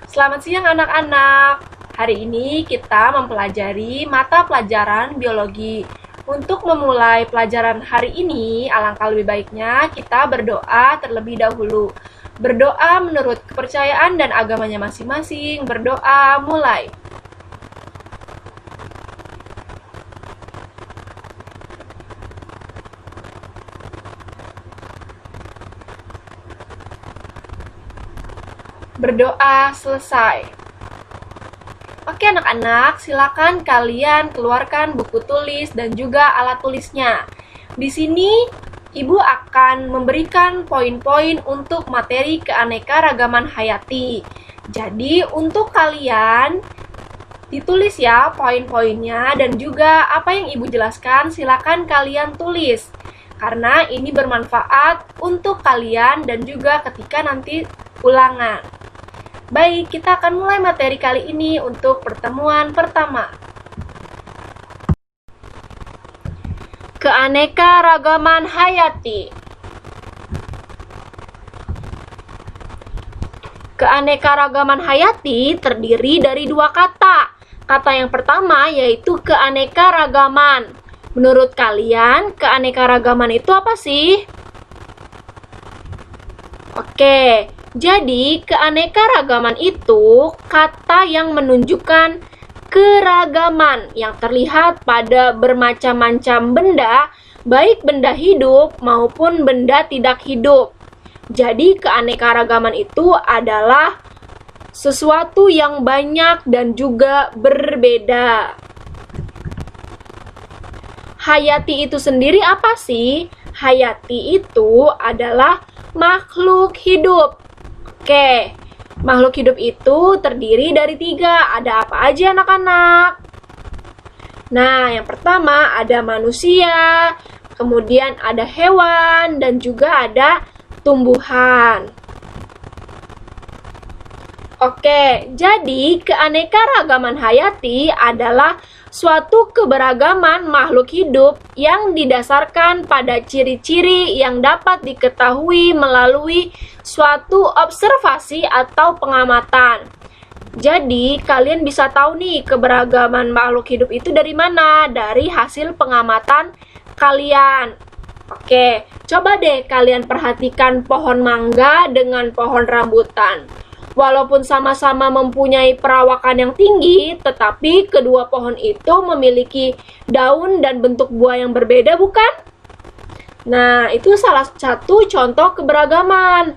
Selamat siang anak-anak. Hari ini kita mempelajari mata pelajaran biologi. Untuk memulai pelajaran hari ini, alangkah lebih baiknya kita berdoa terlebih dahulu. Berdoa menurut kepercayaan dan agamanya masing-masing. Berdoa mulai. Berdoa selesai. Oke anak-anak, silakan kalian keluarkan buku tulis dan juga alat tulisnya. Di sini Ibu akan memberikan poin-poin untuk materi keanekaragaman hayati. Jadi untuk kalian ditulis ya poin-poinnya dan juga apa yang Ibu jelaskan silakan kalian tulis. Karena ini bermanfaat untuk kalian dan juga ketika nanti ulangan. Baik, kita akan mulai materi kali ini untuk pertemuan pertama. Keanekaragaman hayati. Keanekaragaman hayati terdiri dari dua kata. Kata yang pertama yaitu keanekaragaman. Menurut kalian, keanekaragaman itu apa sih? Oke. Jadi, keanekaragaman itu kata yang menunjukkan keragaman yang terlihat pada bermacam-macam benda, baik benda hidup maupun benda tidak hidup. Jadi, keanekaragaman itu adalah sesuatu yang banyak dan juga berbeda. Hayati itu sendiri apa sih? Hayati itu adalah makhluk hidup. Oke, makhluk hidup itu terdiri dari 3. Ada apa aja anak-anak? Nah, yang pertama ada manusia, kemudian ada hewan, dan juga ada tumbuhan. Oke, jadi keanekaragaman hayati adalah suatu keberagaman makhluk hidup yang didasarkan pada ciri-ciri yang dapat diketahui melalui suatu observasi atau pengamatan. Jadi, kalian bisa tahu nih keberagaman makhluk hidup itu dari mana? Dari hasil pengamatan kalian. Oke, coba deh kalian perhatikan pohon mangga dengan pohon rambutan. Walaupun sama-sama mempunyai perawakan yang tinggi, tetapi kedua pohon itu memiliki daun dan bentuk buah yang berbeda, bukan? Nah, itu salah satu contoh keberagaman.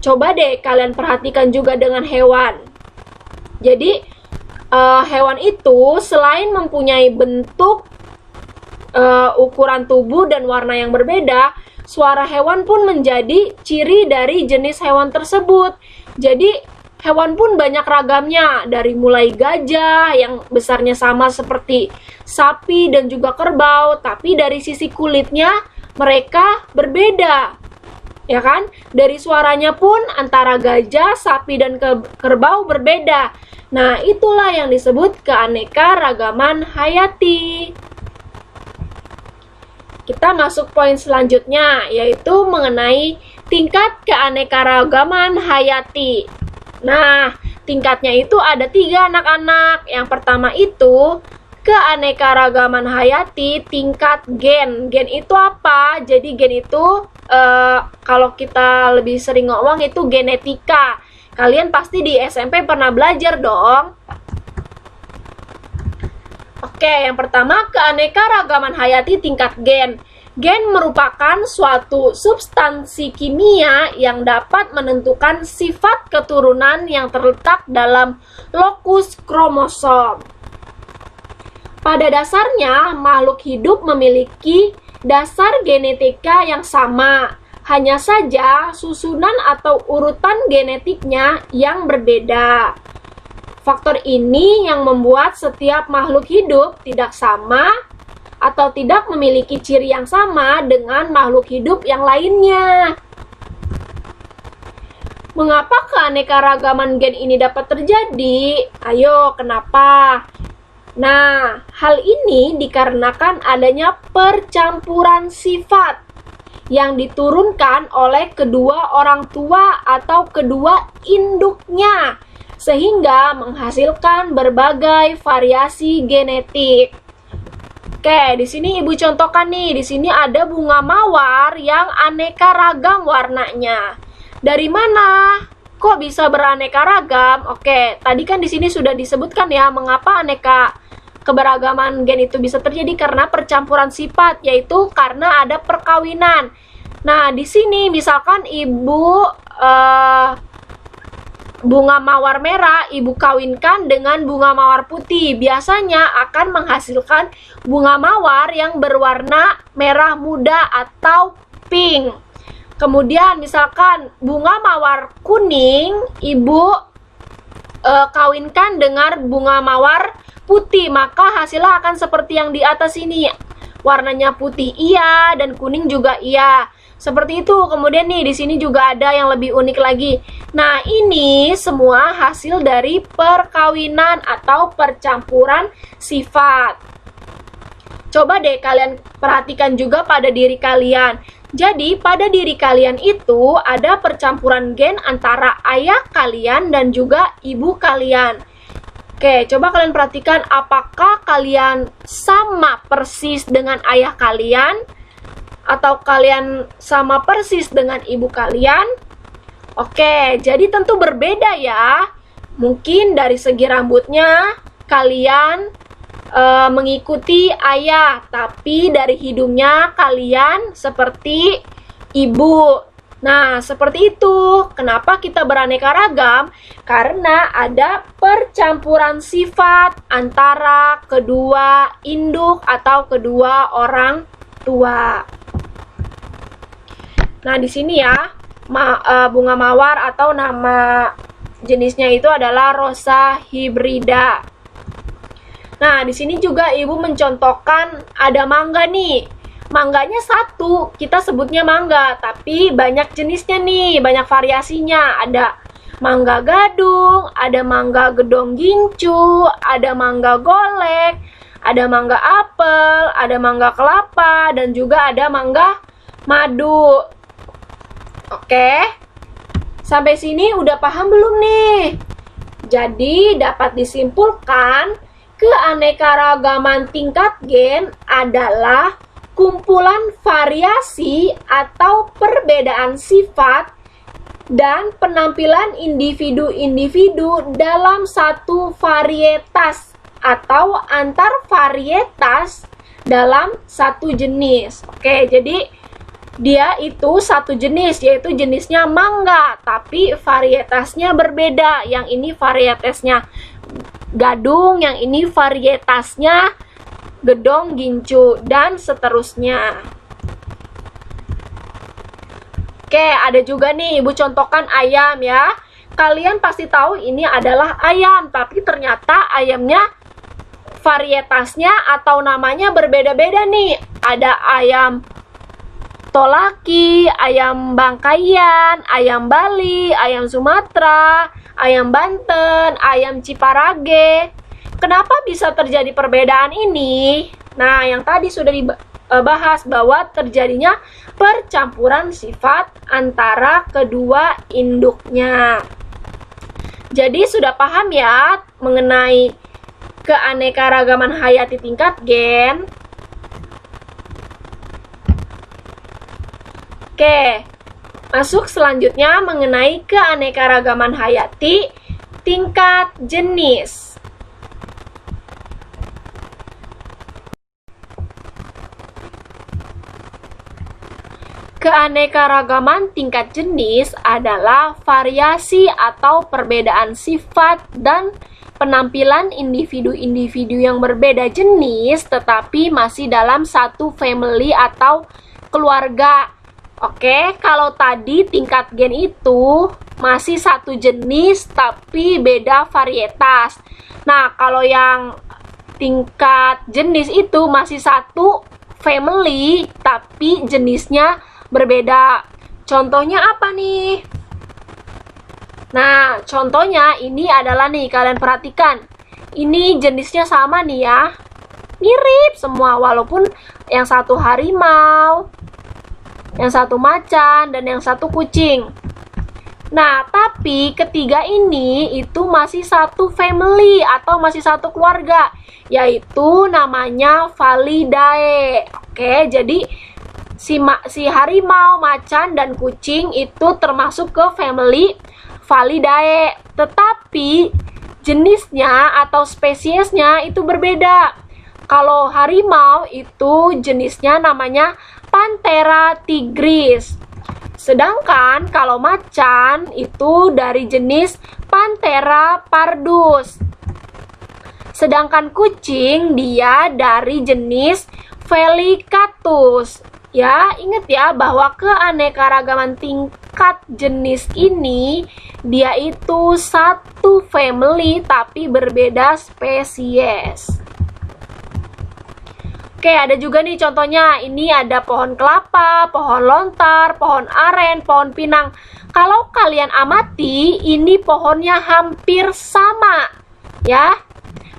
Coba deh kalian perhatikan juga dengan hewan. Jadi, hewan itu selain mempunyai bentuk, ukuran tubuh, dan warna yang berbeda, suara hewan pun menjadi ciri dari jenis hewan tersebut. Jadi, hewan pun banyak ragamnya, dari mulai gajah yang besarnya sama seperti sapi dan juga kerbau, tapi dari sisi kulitnya mereka berbeda. Ya kan? Dari suaranya pun antara gajah, sapi, dan kerbau berbeda. Nah, itulah yang disebut keanekaragaman hayati. Kita masuk poin selanjutnya, yaitu mengenai tingkat keanekaragaman hayati. Nah, tingkatnya itu ada 3 anak-anak. Yang pertama itu keanekaragaman hayati tingkat gen. Gen itu apa? Jadi gen itu kalau kita lebih sering ngomong itu genetika. Kalian pasti di SMP pernah belajar dong. Oke, yang pertama keanekaragaman hayati tingkat gen. Gen merupakan suatu substansi kimia yang dapat menentukan sifat keturunan yang terletak dalam lokus kromosom. Pada dasarnya, makhluk hidup memiliki dasar genetika yang sama. Hanya saja, susunan atau urutan genetiknya yang berbeda. Faktor ini yang membuat setiap makhluk hidup tidak sama atau tidak memiliki ciri yang sama dengan makhluk hidup yang lainnya. Mengapa keanekaragaman gen ini dapat terjadi? Ayo, kenapa? Nah, hal ini dikarenakan adanya percampuran sifat yang diturunkan oleh kedua orang tua atau kedua induknya. sehingga menghasilkan berbagai variasi genetik. Oke, di sini Ibu contohkan nih, di sini ada bunga mawar yang aneka ragam warnanya. Dari mana? Kok bisa beraneka ragam? Oke, tadi kan di sini sudah disebutkan ya mengapa aneka keberagaman gen itu bisa terjadi karena percampuran sifat, yaitu karena ada perkawinan. Nah, di sini misalkan Ibu bunga mawar merah Ibu kawinkan dengan bunga mawar putih, biasanya akan menghasilkan bunga mawar yang berwarna merah muda atau pink. Kemudian misalkan bunga mawar kuning Ibu kawinkan dengan bunga mawar putih, maka hasilnya akan seperti yang di atas ini. Warnanya putih iya dan kuning juga iya. Seperti itu. Kemudian nih di sini juga ada yang lebih unik lagi. Nah, ini semua hasil dari perkawinan atau percampuran sifat. Coba deh kalian perhatikan juga pada diri kalian. Jadi, pada diri kalian itu ada percampuran gen antara ayah kalian dan juga ibu kalian. Oke, coba kalian perhatikan apakah kalian sama persis dengan ayah kalian atau kalian sama persis dengan ibu kalian? Oke, jadi tentu berbeda ya. Mungkin dari segi rambutnya kalian mengikuti ayah, tapi dari hidungnya kalian seperti ibu. Nah, seperti itu. Kenapa kita beraneka ragam? Karena ada percampuran sifat antara kedua induk atau kedua orang tua. Nah, di sini ya, bunga mawar atau nama jenisnya itu adalah Rosa hybrida. Nah, di sini juga Ibu mencontohkan ada mangga nih. Mangganya satu, kita sebutnya mangga, tapi banyak jenisnya nih, banyak variasinya. Ada mangga gadung, ada mangga gedong gincu, ada mangga golek, ada mangga apel, ada mangga kelapa, dan juga ada mangga madu. Oke, sampai sini udah paham belum nih? Jadi dapat disimpulkan keanekaragaman tingkat gen adalah kumpulan variasi atau perbedaan sifat dan penampilan individu-individu dalam satu varietas atau antar varietas dalam satu jenis. Oke, jadi dia itu satu jenis, yaitu jenisnya mangga, tapi varietasnya berbeda. Yang ini varietasnya gadung, yang ini varietasnya gedong gincu, dan seterusnya. Oke, ada juga nih Ibu contohkan ayam ya. Kalian pasti tahu ini adalah ayam, tapi ternyata ayamnya varietasnya atau namanya berbeda-beda nih. Ada ayam tolaki, ayam Bangkayan, ayam Bali, ayam Sumatera, ayam Banten, ayam Ciparage. Kenapa bisa terjadi perbedaan ini? Nah, yang tadi sudah dibahas bahwa terjadinya percampuran sifat antara kedua induknya. Jadi sudah paham ya mengenai keanekaragaman hayati tingkat gen? Oke, masuk selanjutnya mengenai keanekaragaman hayati tingkat jenis. Keanekaragaman tingkat jenis adalah variasi atau perbedaan sifat dan penampilan individu-individu yang berbeda jenis tetapi masih dalam satu family atau keluarga. Oke, kalau tadi tingkat gen itu masih satu jenis tapi beda varietas. Nah, kalau yang tingkat jenis itu masih satu family tapi jenisnya berbeda. Contohnya apa nih? Nah, contohnya ini adalah nih, kalian perhatikan. Ini jenisnya sama nih ya. Mirip semua walaupun yang satu harimau, yang satu macan, dan yang satu kucing. Nah, tapi ketiga ini itu masih satu family atau masih satu keluarga, yaitu namanya Falidae. Oke, jadi si harimau, macan, dan kucing itu termasuk ke family Falidae. Tetapi jenisnya atau spesiesnya itu berbeda. Kalau harimau itu jenisnya namanya Panthera tigris. Sedangkan kalau macan itu dari jenis Panthera pardus. Sedangkan kucing dia dari jenis Felicatus. Ya, ingat ya bahwa keanekaragaman tingkat jenis ini dia itu satu family tapi berbeda spesies. Oke, ada juga nih contohnya. Ini ada pohon kelapa, pohon lontar, pohon aren, pohon pinang. Kalau kalian amati, ini pohonnya hampir sama. Ya,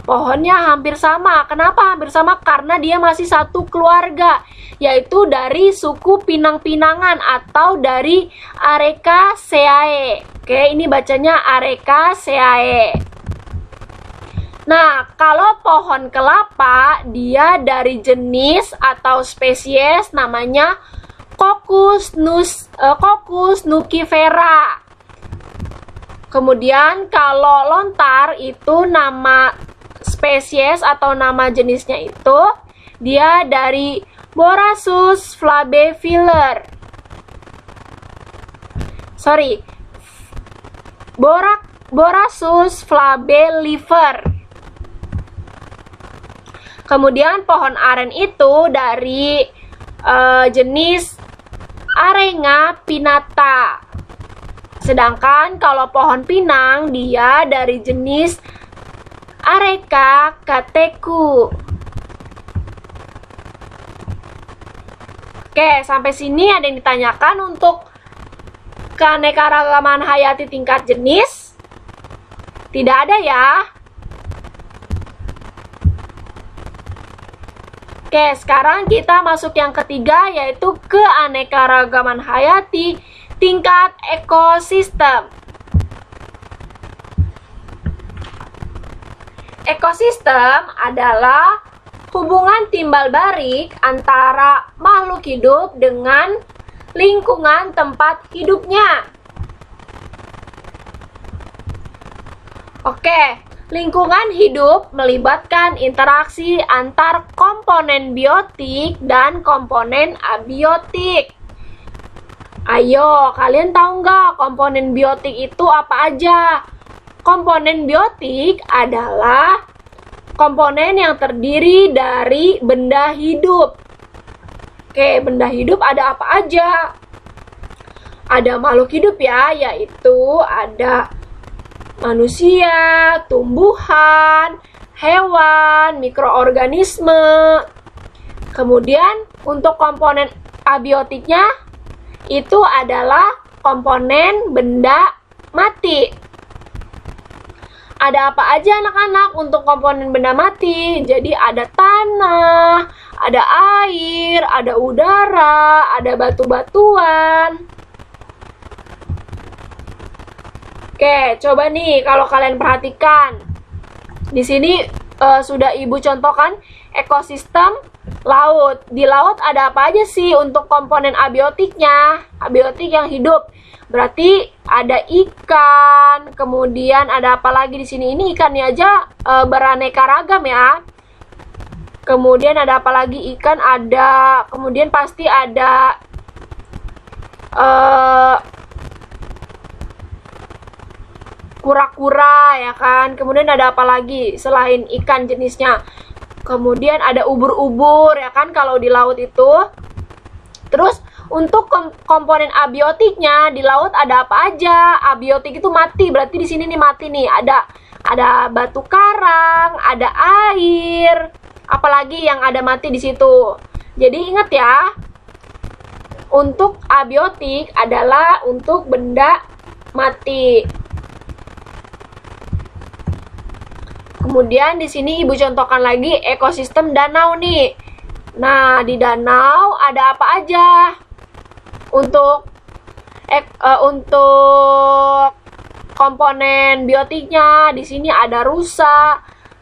pohonnya hampir sama. Kenapa hampir sama? Karena dia masih satu keluarga, yaitu dari suku pinang-pinangan atau dari Arecaceae. Oke, ini bacanya Arecaceae. Nah, kalau pohon kelapa, dia dari jenis atau spesies namanya Cocos nucifera. Kemudian kalau lontar itu nama spesies atau nama jenisnya itu dia dari Borassus flabeofiler. Borassus flabellifer. Kemudian pohon aren itu dari jenis Arenga pinnata. Sedangkan kalau pohon pinang dia dari jenis Areca catechu. Oke, sampai sini ada yang ditanyakan untuk keanekaragaman hayati tingkat jenis? Tidak ada ya. Oke, sekarang kita masuk yang ketiga, yaitu keanekaragaman hayati tingkat ekosistem. Ekosistem adalah hubungan timbal balik antara makhluk hidup dengan lingkungan tempat hidupnya. Oke, lingkungan hidup melibatkan interaksi antar komponen biotik dan komponen abiotik. Ayo, kalian tahu nggak komponen biotik itu apa aja? Komponen biotik adalah komponen yang terdiri dari benda hidup. Oke, benda hidup ada apa aja? Ada makhluk hidup ya, yaitu ada manusia, tumbuhan, hewan, mikroorganisme. Kemudian untuk komponen abiotiknya itu adalah komponen benda mati. Ada apa aja anak-anak untuk komponen benda mati? Jadi ada tanah, ada air, ada udara, ada batu-batuan. Oke, coba nih kalau kalian perhatikan. Di sini sudah Ibu contohkan ekosistem laut. Di laut ada apa aja sih untuk komponen abiotiknya? Abiotik yang hidup. Berarti ada ikan, kemudian ada apa lagi di sini? Ini ikannya aja beraneka ragam ya. Kemudian ada apa lagi? Ikan ada, kemudian pasti ada kura-kura ya kan. Kemudian ada apa lagi selain ikan jenisnya? Kemudian ada ubur-ubur ya kan kalau di laut itu. Terus untuk komponen abiotiknya di laut ada apa aja? Abiotik itu mati, berarti di sini nih mati nih. Ada batu karang, ada air, apalagi yang ada mati di situ. Jadi ingat ya, untuk abiotik adalah untuk benda mati. Kemudian di sini Ibu contohkan lagi ekosistem danau nih. Nah, di danau ada apa aja? Untuk untuk komponen biotiknya di sini ada rusa,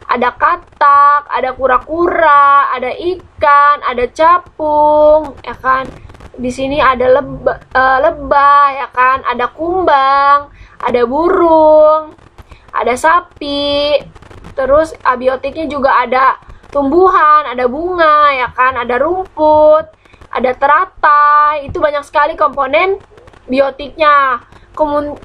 ada katak, ada kura-kura, ada ikan, ada capung, ya kan? Di sini ada lebah, ya kan? Ada kumbang, ada burung, ada sapi. Terus abiotiknya juga ada tumbuhan, ada bunga, ya kan? Ada rumput, ada teratai. Itu banyak sekali komponen biotiknya.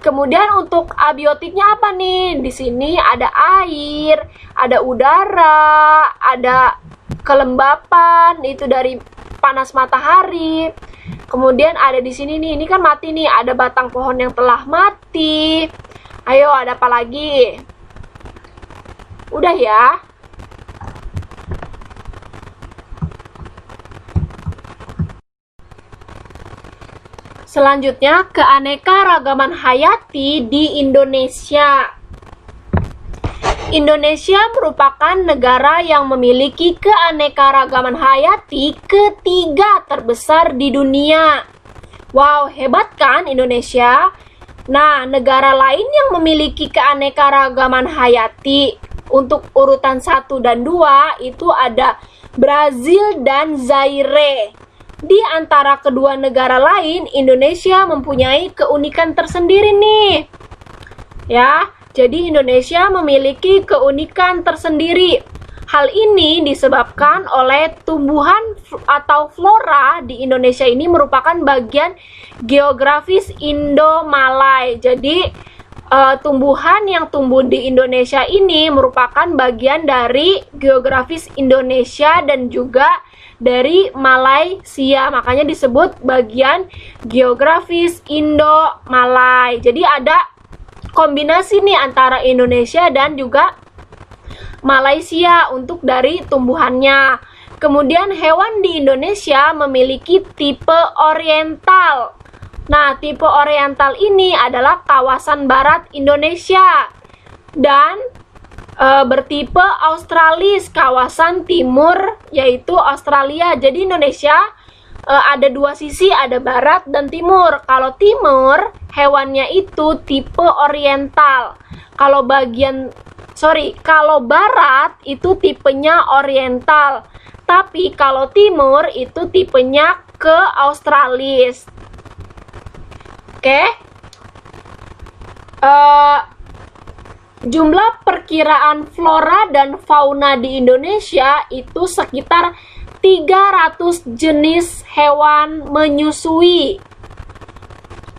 Kemudian untuk abiotiknya apa nih? Di sini ada air, ada udara, ada kelembapan itu dari panas matahari. Kemudian ada di sini nih, ini kan mati nih, ada batang pohon yang telah mati. Ayo, ada apa lagi? Udah ya. Selanjutnya, keanekaragaman hayati di Indonesia. Indonesia merupakan negara yang memiliki keanekaragaman hayati ketiga terbesar di dunia. Wow, hebat kan Indonesia? Nah, negara lain yang memiliki keanekaragaman hayati untuk urutan 1 dan 2 itu ada Brazil dan Zaire. Di antara kedua negara lain, Indonesia mempunyai keunikan tersendiri nih. Ya, jadi Indonesia memiliki keunikan tersendiri. Hal ini disebabkan oleh tumbuhan atau flora di Indonesia ini merupakan bagian geografis Indo-Malay. Jadi, tumbuhan yang tumbuh di Indonesia ini merupakan bagian dari geografis Indonesia dan juga dari Malaysia, makanya disebut bagian geografis Indo-Malay. Jadi ada kombinasi nih antara Indonesia dan juga Malaysia untuk dari tumbuhannya. Kemudian hewan di Indonesia memiliki tipe oriental. Nah, tipe oriental ini adalah kawasan barat Indonesia dan bertipe australis, kawasan timur yaitu Australia. Jadi Indonesia ada dua sisi, ada barat dan timur. Kalau timur hewannya itu tipe oriental. Kalau barat itu tipenya oriental. Tapi kalau timur itu tipenya ke australis. Oke. Jumlah perkiraan flora dan fauna di Indonesia itu sekitar 300 jenis hewan menyusui.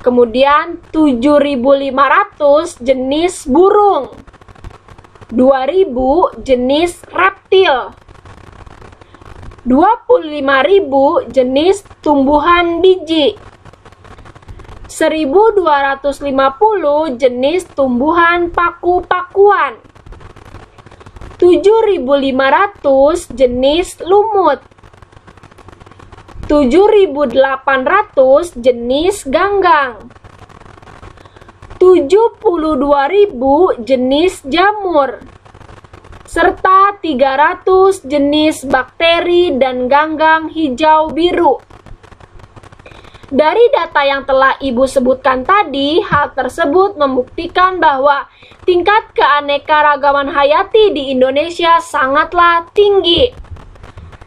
Kemudian 7.500 jenis burung. 2.000 jenis reptil. 25.000 jenis tumbuhan biji. 1.250 jenis tumbuhan paku-pakuan. 7.500 jenis lumut. 7.800 jenis ganggang. 72.000 jenis jamur. Serta 300 jenis bakteri dan ganggang hijau biru. Dari data yang telah Ibu sebutkan tadi, hal tersebut membuktikan bahwa tingkat keanekaragaman hayati di Indonesia sangatlah tinggi.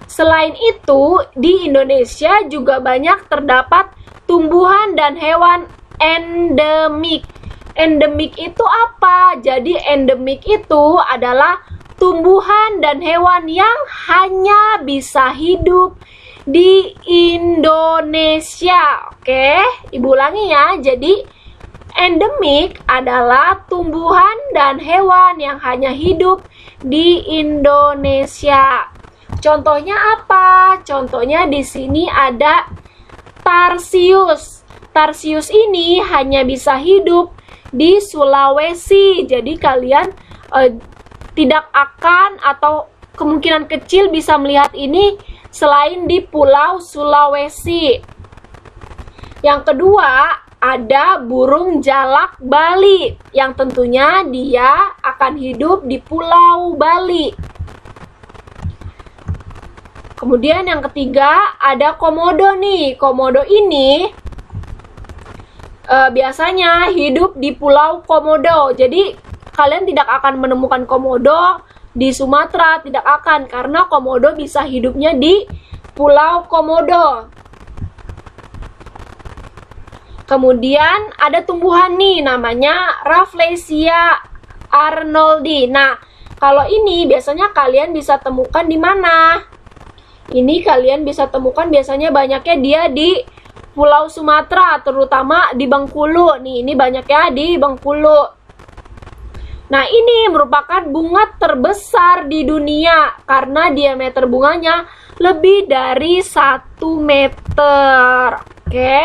Selain itu, di Indonesia juga banyak terdapat tumbuhan dan hewan endemik. Endemik itu apa? Jadi endemik itu adalah tumbuhan dan hewan yang hanya bisa hidup di Indonesia. Oke, Ibu ulangi ya. Jadi endemik adalah tumbuhan dan hewan yang hanya hidup di Indonesia. Contohnya apa? Contohnya di sini ada Tarsius. Tarsius ini hanya bisa hidup di Sulawesi. Jadi kalian tidak akan atau kemungkinan kecil bisa melihat ini selain di Pulau Sulawesi. Yang kedua, ada burung jalak Bali yang tentunya dia akan hidup di Pulau Bali. Kemudian yang ketiga, ada komodo nih. Komodo ini biasanya hidup di Pulau Komodo. Jadi kalian tidak akan menemukan komodo di Sumatera, tidak akan, karena komodo bisa hidupnya di Pulau Komodo. Kemudian ada tumbuhan nih namanya Rafflesia arnoldi. Nah, kalau ini biasanya kalian bisa temukan di mana? Ini kalian bisa temukan biasanya banyaknya dia di Pulau Sumatera, terutama di Bengkulu. Nih, ini banyaknya di Bengkulu. Nah, ini merupakan bunga terbesar di dunia karena diameter bunganya lebih dari 1 meter. Oke.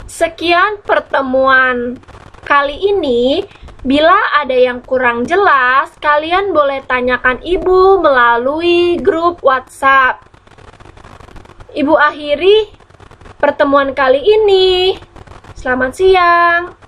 Sekian pertemuan kali ini. Bila ada yang kurang jelas, kalian boleh tanyakan Ibu melalui grup WhatsApp. Ibu akhiri pertemuan kali ini. Selamat siang.